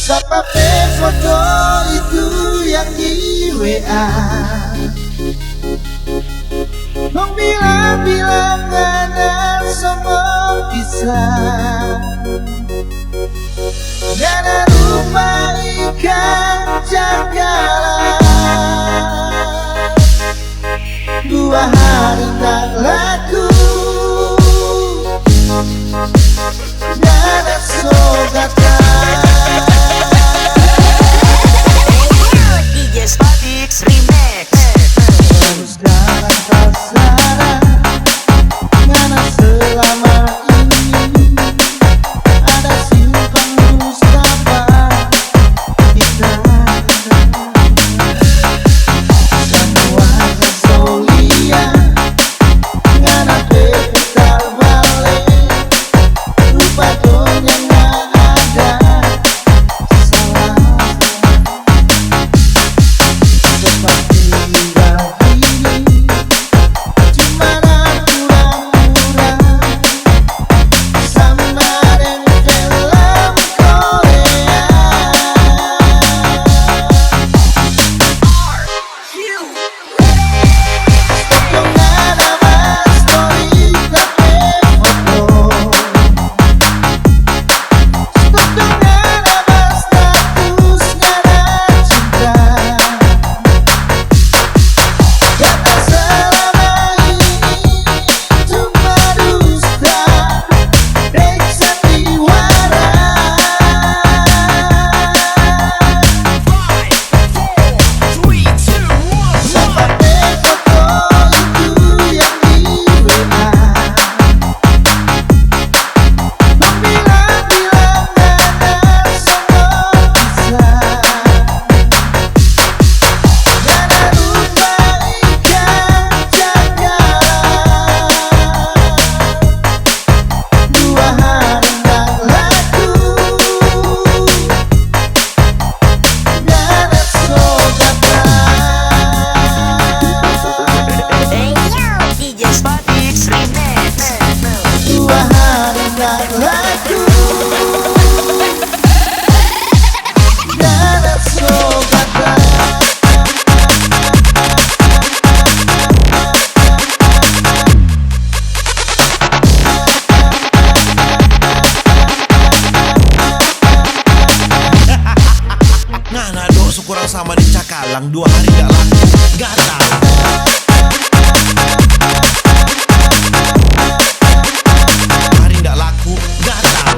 Siapa foto itu yang di WA? Mau bilang-bilang ada sombong bisa. Gak ada rumah ikan jagalah. 2 hari tak laku. Gak ada sogatan. DJ Spatix Remix. Terus jalan pasaran. Karena selama ini ada simpang Mustafa kita. Semua kesolia. Karena betal balik. Rupa dunia gak ada salah. Seperti ini cuma pura-pura sama dengan film Korea. Yang ada mas story tapi foto. Stop dengan ada status gak ada cinta. Kata selama ini cuma dusta dan sandiwara. Sampai foto itu yang di WA. Mau bilang-bilang ada sombong bisa. Gak ada rumah ikan jagalah. 2 hari tak laku. Gak ada sogatan. Hey yo, DJ Spatix Remix. 2 hari tak laku. Gak ada sogatan. Nah, nado syukuran sama di Cakalang 2 hari gak laku. Gatal. Hari gak laku, gatal.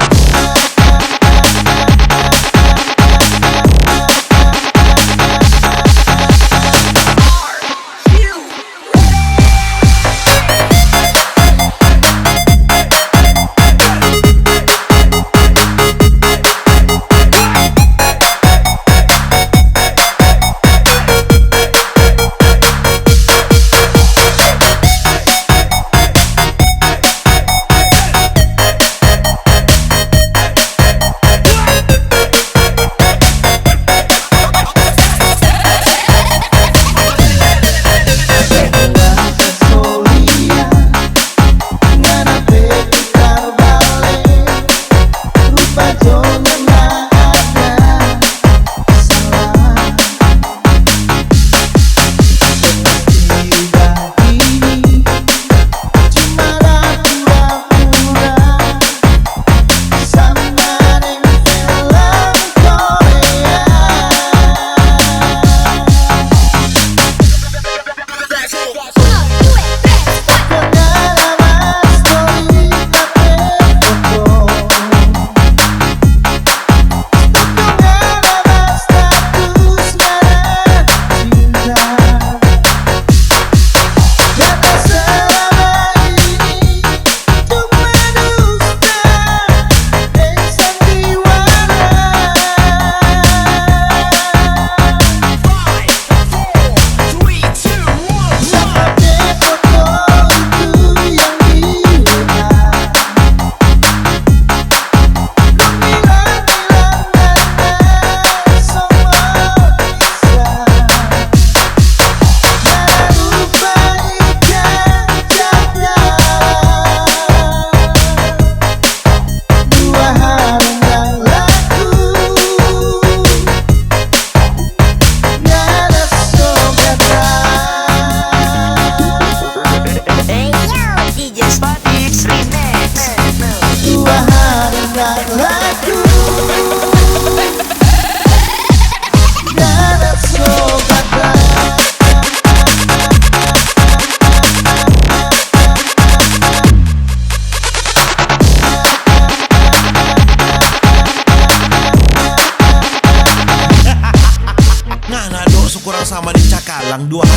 cakalang, 2 hari